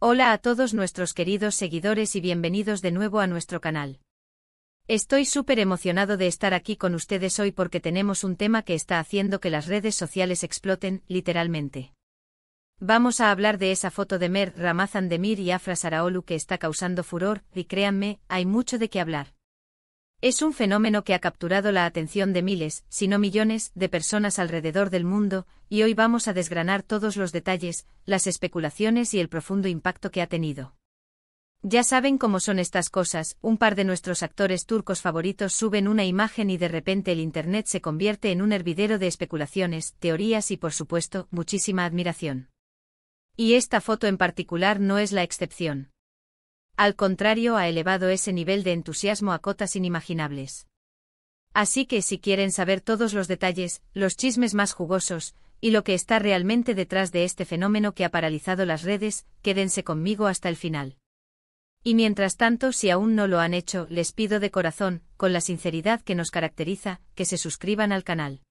Hola a todos nuestros queridos seguidores y bienvenidos de nuevo a nuestro canal. Estoy súper emocionado de estar aquí con ustedes hoy porque tenemos un tema que está haciendo que las redes sociales exploten, literalmente. Vamos a hablar de esa foto de Mert Ramazan Demir y Afra Saraaolu que está causando furor, y créanme, hay mucho de qué hablar. Es un fenómeno que ha capturado la atención de miles, si no millones, de personas alrededor del mundo, y hoy vamos a desgranar todos los detalles, las especulaciones y el profundo impacto que ha tenido. Ya saben cómo son estas cosas, un par de nuestros actores turcos favoritos suben una imagen y de repente el internet se convierte en un hervidero de especulaciones, teorías y por supuesto, muchísima admiración. Y esta foto en particular no es la excepción. Al contrario, ha elevado ese nivel de entusiasmo a cotas inimaginables. Así que si quieren saber todos los detalles, los chismes más jugosos, y lo que está realmente detrás de este fenómeno que ha paralizado las redes, quédense conmigo hasta el final. Y mientras tanto, si aún no lo han hecho, les pido de corazón, con la sinceridad que nos caracteriza, que se suscriban al canal.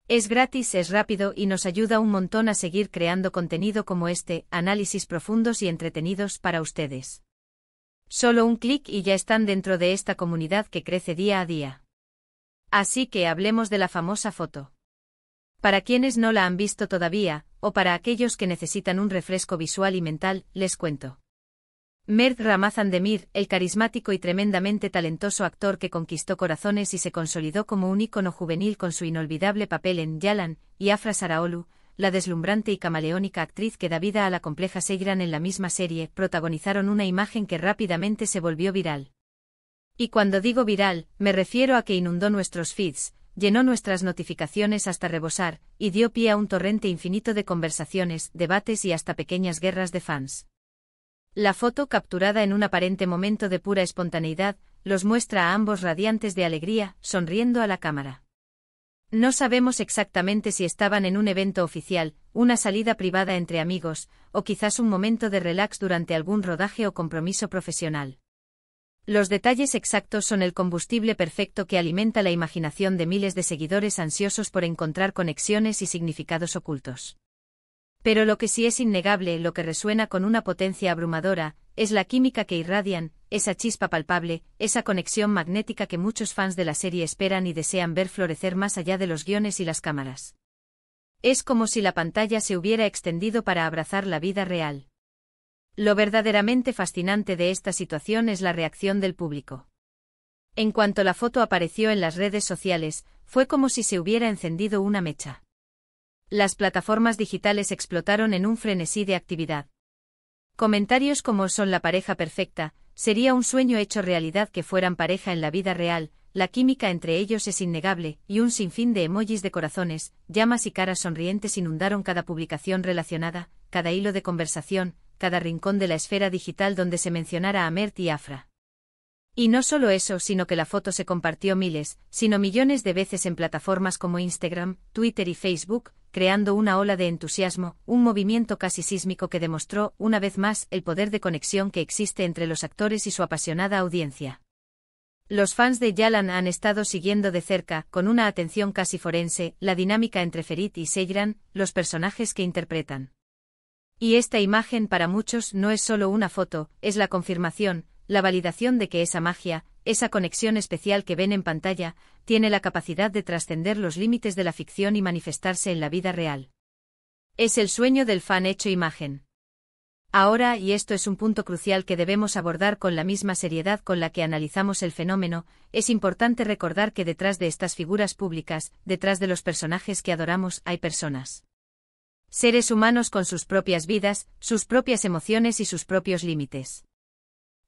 Es gratis, es rápido y nos ayuda un montón a seguir creando contenido como este, análisis profundos y entretenidos para ustedes. Solo un clic y ya están dentro de esta comunidad que crece día a día. Así que hablemos de la famosa foto. Para quienes no la han visto todavía, o para aquellos que necesitan un refresco visual y mental, les cuento. Mert Ramazan Demir, el carismático y tremendamente talentoso actor que conquistó corazones y se consolidó como un ícono juvenil con su inolvidable papel en Yalan, y Afra Saraaolu, la deslumbrante y camaleónica actriz que da vida a la compleja Seyran en la misma serie, protagonizaron una imagen que rápidamente se volvió viral. Y cuando digo viral, me refiero a que inundó nuestros feeds, llenó nuestras notificaciones hasta rebosar, y dio pie a un torrente infinito de conversaciones, debates y hasta pequeñas guerras de fans. La foto, capturada en un aparente momento de pura espontaneidad, los muestra a ambos radiantes de alegría, sonriendo a la cámara. No sabemos exactamente si estaban en un evento oficial, una salida privada entre amigos, o quizás un momento de relax durante algún rodaje o compromiso profesional. Los detalles exactos son el combustible perfecto que alimenta la imaginación de miles de seguidores ansiosos por encontrar conexiones y significados ocultos. Pero lo que sí es innegable, lo que resuena con una potencia abrumadora, es la química que irradian, esa chispa palpable, esa conexión magnética que muchos fans de la serie esperan y desean ver florecer más allá de los guiones y las cámaras. Es como si la pantalla se hubiera extendido para abrazar la vida real. Lo verdaderamente fascinante de esta situación es la reacción del público. En cuanto la foto apareció en las redes sociales, fue como si se hubiera encendido una mecha. Las plataformas digitales explotaron en un frenesí de actividad. Comentarios como "son la pareja perfecta", "sería un sueño hecho realidad que fueran pareja en la vida real", "la química entre ellos es innegable", y un sinfín de emojis de corazones, llamas y caras sonrientes inundaron cada publicación relacionada, cada hilo de conversación, cada rincón de la esfera digital donde se mencionara a Mert y Afra. Y no solo eso, sino que la foto se compartió miles, sino millones de veces en plataformas como Instagram, Twitter y Facebook, creando una ola de entusiasmo, un movimiento casi sísmico que demostró, una vez más, el poder de conexión que existe entre los actores y su apasionada audiencia. Los fans de Yalan han estado siguiendo de cerca, con una atención casi forense, la dinámica entre Ferit y Seyran, los personajes que interpretan. Y esta imagen para muchos no es solo una foto, es la confirmación, la validación de que esa magia, esa conexión especial que ven en pantalla, tiene la capacidad de trascender los límites de la ficción y manifestarse en la vida real. Es el sueño del fan hecho imagen. Ahora, y esto es un punto crucial que debemos abordar con la misma seriedad con la que analizamos el fenómeno, es importante recordar que detrás de estas figuras públicas, detrás de los personajes que adoramos, hay personas. Seres humanos con sus propias vidas, sus propias emociones y sus propios límites.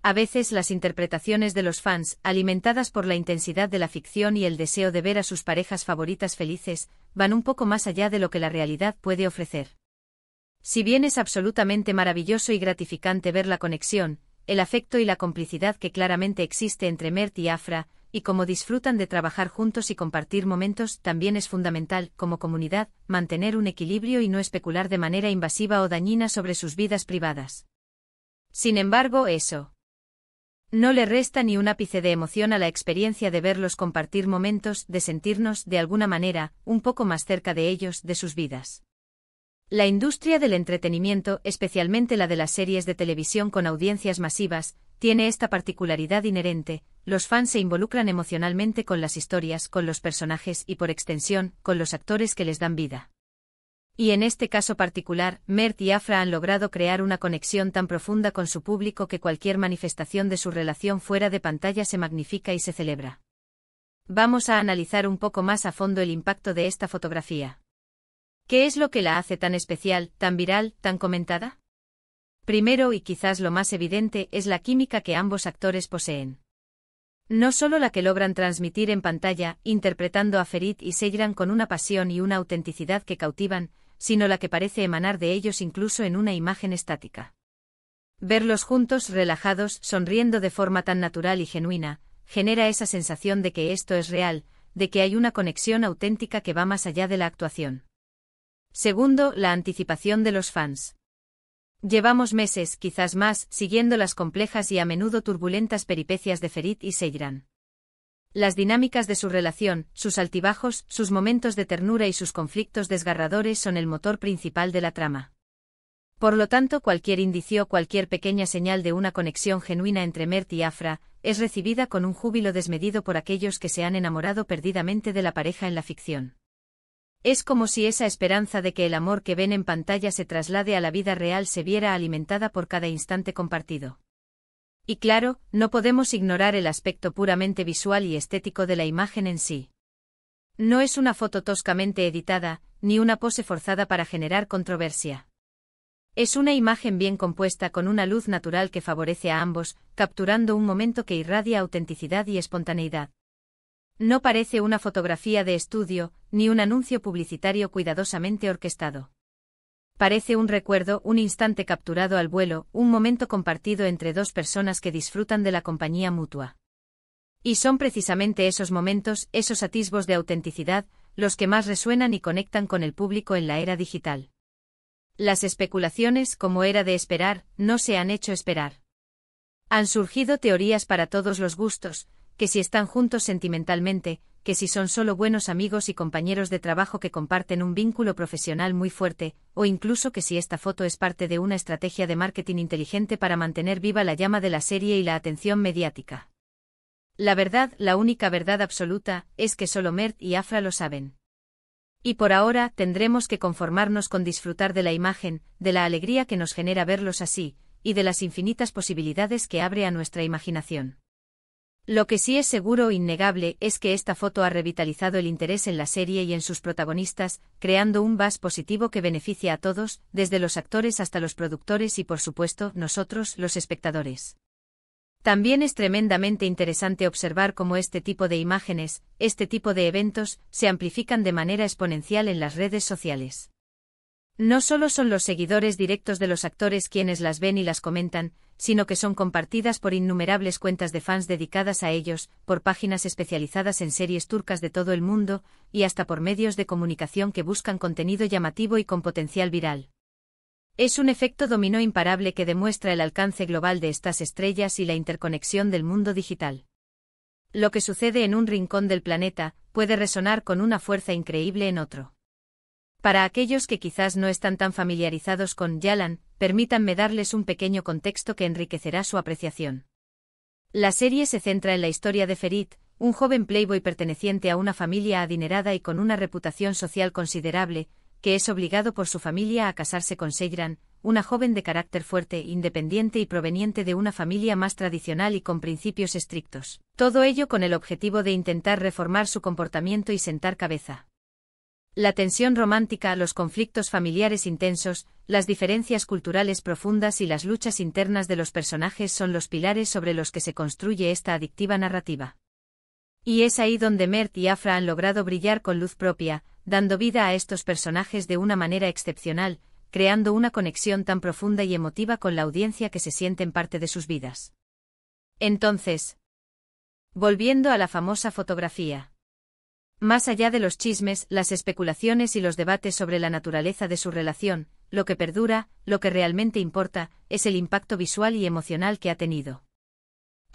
A veces las interpretaciones de los fans, alimentadas por la intensidad de la ficción y el deseo de ver a sus parejas favoritas felices, van un poco más allá de lo que la realidad puede ofrecer. Si bien es absolutamente maravilloso y gratificante ver la conexión, el afecto y la complicidad que claramente existe entre Mert y Afra, y cómo disfrutan de trabajar juntos y compartir momentos, también es fundamental, como comunidad, mantener un equilibrio y no especular de manera invasiva o dañina sobre sus vidas privadas. Sin embargo, eso no le resta ni un ápice de emoción a la experiencia de verlos compartir momentos, de sentirnos, de alguna manera, un poco más cerca de ellos, de sus vidas. La industria del entretenimiento, especialmente la de las series de televisión con audiencias masivas, tiene esta particularidad inherente: los fans se involucran emocionalmente con las historias, con los personajes y, por extensión, con los actores que les dan vida. Y en este caso particular, Mert y Afra han logrado crear una conexión tan profunda con su público que cualquier manifestación de su relación fuera de pantalla se magnifica y se celebra. Vamos a analizar un poco más a fondo el impacto de esta fotografía. ¿Qué es lo que la hace tan especial, tan viral, tan comentada? Primero, y quizás lo más evidente, es la química que ambos actores poseen. No solo la que logran transmitir en pantalla, interpretando a Ferit y Seyran con una pasión y una autenticidad que cautivan, sino la que parece emanar de ellos incluso en una imagen estática. Verlos juntos, relajados, sonriendo de forma tan natural y genuina, genera esa sensación de que esto es real, de que hay una conexión auténtica que va más allá de la actuación. Segundo, la anticipación de los fans. Llevamos meses, quizás más, siguiendo las complejas y a menudo turbulentas peripecias de Ferit y Seyran. Las dinámicas de su relación, sus altibajos, sus momentos de ternura y sus conflictos desgarradores son el motor principal de la trama. Por lo tanto, cualquier indicio, cualquier pequeña señal de una conexión genuina entre Mert y Afra, es recibida con un júbilo desmedido por aquellos que se han enamorado perdidamente de la pareja en la ficción. Es como si esa esperanza de que el amor que ven en pantalla se traslade a la vida real se viera alimentada por cada instante compartido. Y claro, no podemos ignorar el aspecto puramente visual y estético de la imagen en sí. No es una foto toscamente editada, ni una pose forzada para generar controversia. Es una imagen bien compuesta con una luz natural que favorece a ambos, capturando un momento que irradia autenticidad y espontaneidad. No parece una fotografía de estudio, ni un anuncio publicitario cuidadosamente orquestado. Parece un recuerdo, un instante capturado al vuelo, un momento compartido entre dos personas que disfrutan de la compañía mutua. Y son precisamente esos momentos, esos atisbos de autenticidad, los que más resuenan y conectan con el público en la era digital. Las especulaciones, como era de esperar, no se han hecho esperar. Han surgido teorías para todos los gustos, que si están juntos sentimentalmente, que si son solo buenos amigos y compañeros de trabajo que comparten un vínculo profesional muy fuerte, o incluso que si esta foto es parte de una estrategia de marketing inteligente para mantener viva la llama de la serie y la atención mediática. La verdad, la única verdad absoluta, es que solo Mert y Afra lo saben. Y por ahora tendremos que conformarnos con disfrutar de la imagen, de la alegría que nos genera verlos así, y de las infinitas posibilidades que abre a nuestra imaginación. Lo que sí es seguro e innegable es que esta foto ha revitalizado el interés en la serie y en sus protagonistas, creando un buzz positivo que beneficia a todos, desde los actores hasta los productores y por supuesto, nosotros, los espectadores. También es tremendamente interesante observar cómo este tipo de imágenes, este tipo de eventos, se amplifican de manera exponencial en las redes sociales. No solo son los seguidores directos de los actores quienes las ven y las comentan, sino que son compartidas por innumerables cuentas de fans dedicadas a ellos, por páginas especializadas en series turcas de todo el mundo, y hasta por medios de comunicación que buscan contenido llamativo y con potencial viral. Es un efecto dominó imparable que demuestra el alcance global de estas estrellas y la interconexión del mundo digital. Lo que sucede en un rincón del planeta puede resonar con una fuerza increíble en otro. Para aquellos que quizás no están tan familiarizados con Yalan, permítanme darles un pequeño contexto que enriquecerá su apreciación. La serie se centra en la historia de Ferit, un joven playboy perteneciente a una familia adinerada y con una reputación social considerable, que es obligado por su familia a casarse con Seyran, una joven de carácter fuerte, independiente y proveniente de una familia más tradicional y con principios estrictos. Todo ello con el objetivo de intentar reformar su comportamiento y sentar cabeza. La tensión romántica, los conflictos familiares intensos, las diferencias culturales profundas y las luchas internas de los personajes son los pilares sobre los que se construye esta adictiva narrativa. Y es ahí donde Mert y Afra han logrado brillar con luz propia, dando vida a estos personajes de una manera excepcional, creando una conexión tan profunda y emotiva con la audiencia que se sienten parte de sus vidas. Entonces, volviendo a la famosa fotografía. Más allá de los chismes, las especulaciones y los debates sobre la naturaleza de su relación, lo que perdura, lo que realmente importa, es el impacto visual y emocional que ha tenido.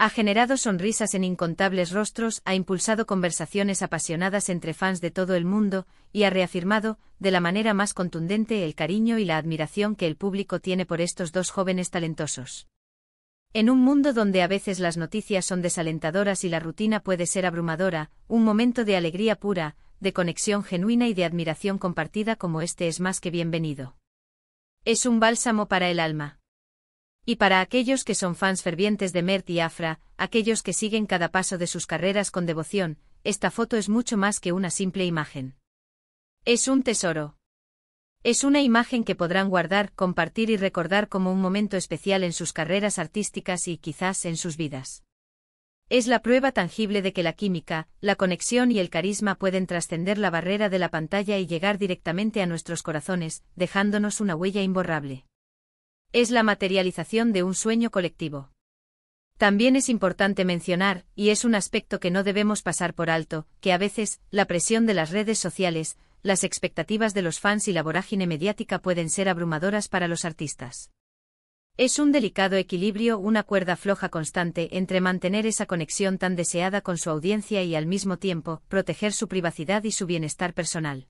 Ha generado sonrisas en incontables rostros, ha impulsado conversaciones apasionadas entre fans de todo el mundo, y ha reafirmado, de la manera más contundente, el cariño y la admiración que el público tiene por estos dos jóvenes talentosos. En un mundo donde a veces las noticias son desalentadoras y la rutina puede ser abrumadora, un momento de alegría pura, de conexión genuina y de admiración compartida como este es más que bienvenido. Es un bálsamo para el alma. Y para aquellos que son fans fervientes de Mert y Afra, aquellos que siguen cada paso de sus carreras con devoción, esta foto es mucho más que una simple imagen. Es un tesoro. Es una imagen que podrán guardar, compartir y recordar como un momento especial en sus carreras artísticas y quizás en sus vidas. Es la prueba tangible de que la química, la conexión y el carisma pueden trascender la barrera de la pantalla y llegar directamente a nuestros corazones, dejándonos una huella imborrable. Es la materialización de un sueño colectivo. También es importante mencionar, y es un aspecto que no debemos pasar por alto, que a veces, la presión de las redes sociales, las expectativas de los fans y la vorágine mediática pueden ser abrumadoras para los artistas. Es un delicado equilibrio, una cuerda floja constante entre mantener esa conexión tan deseada con su audiencia y al mismo tiempo, proteger su privacidad y su bienestar personal.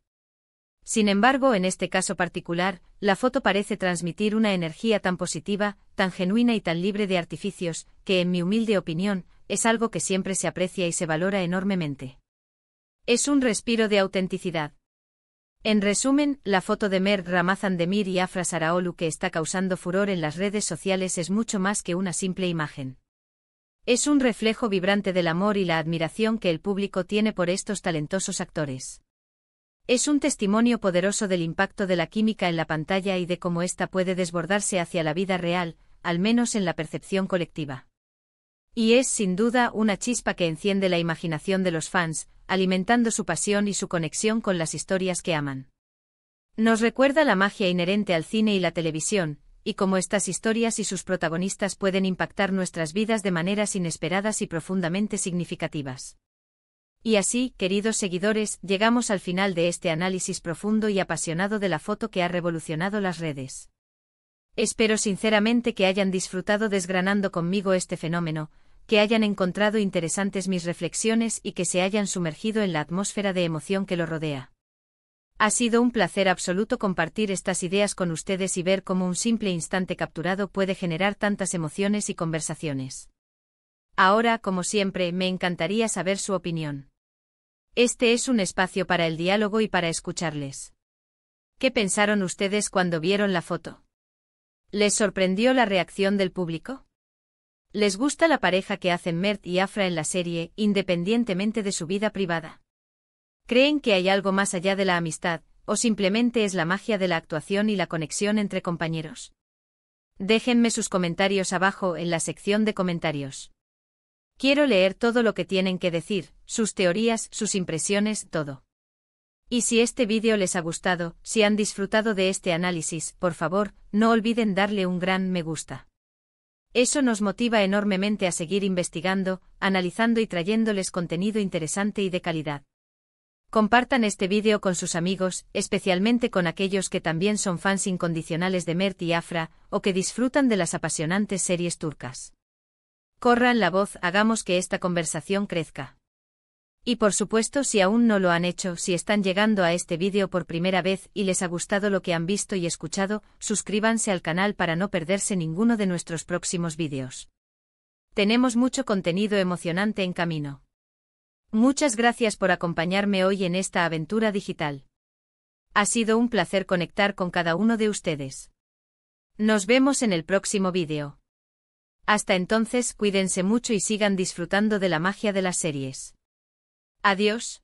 Sin embargo, en este caso particular, la foto parece transmitir una energía tan positiva, tan genuina y tan libre de artificios, que en mi humilde opinión, es algo que siempre se aprecia y se valora enormemente. Es un respiro de autenticidad. En resumen, la foto de Mert Ramazan Demir y Afra Saraolu que está causando furor en las redes sociales es mucho más que una simple imagen. Es un reflejo vibrante del amor y la admiración que el público tiene por estos talentosos actores. Es un testimonio poderoso del impacto de la química en la pantalla y de cómo ésta puede desbordarse hacia la vida real, al menos en la percepción colectiva. Y es, sin duda, una chispa que enciende la imaginación de los fans, alimentando su pasión y su conexión con las historias que aman. Nos recuerda la magia inherente al cine y la televisión, y cómo estas historias y sus protagonistas pueden impactar nuestras vidas de maneras inesperadas y profundamente significativas. Y así, queridos seguidores, llegamos al final de este análisis profundo y apasionado de la foto que ha revolucionado las redes. Espero sinceramente que hayan disfrutado desgranando conmigo este fenómeno, que hayan encontrado interesantes mis reflexiones y que se hayan sumergido en la atmósfera de emoción que lo rodea. Ha sido un placer absoluto compartir estas ideas con ustedes y ver cómo un simple instante capturado puede generar tantas emociones y conversaciones. Ahora, como siempre, me encantaría saber su opinión. Este es un espacio para el diálogo y para escucharles. ¿Qué pensaron ustedes cuando vieron la foto? ¿Les sorprendió la reacción del público? ¿Les gusta la pareja que hacen Mert y Afra en la serie, independientemente de su vida privada? ¿Creen que hay algo más allá de la amistad, o simplemente es la magia de la actuación y la conexión entre compañeros? Déjenme sus comentarios abajo en la sección de comentarios. Quiero leer todo lo que tienen que decir, sus teorías, sus impresiones, todo. Y si este vídeo les ha gustado, si han disfrutado de este análisis, por favor, no olviden darle un gran me gusta. Eso nos motiva enormemente a seguir investigando, analizando y trayéndoles contenido interesante y de calidad. Compartan este vídeo con sus amigos, especialmente con aquellos que también son fans incondicionales de Mert y Afra, o que disfrutan de las apasionantes series turcas. Corran la voz, hagamos que esta conversación crezca. Y por supuesto, si aún no lo han hecho, si están llegando a este vídeo por primera vez y les ha gustado lo que han visto y escuchado, suscríbanse al canal para no perderse ninguno de nuestros próximos vídeos. Tenemos mucho contenido emocionante en camino. Muchas gracias por acompañarme hoy en esta aventura digital. Ha sido un placer conectar con cada uno de ustedes. Nos vemos en el próximo vídeo. Hasta entonces, cuídense mucho y sigan disfrutando de la magia de las series. Adiós.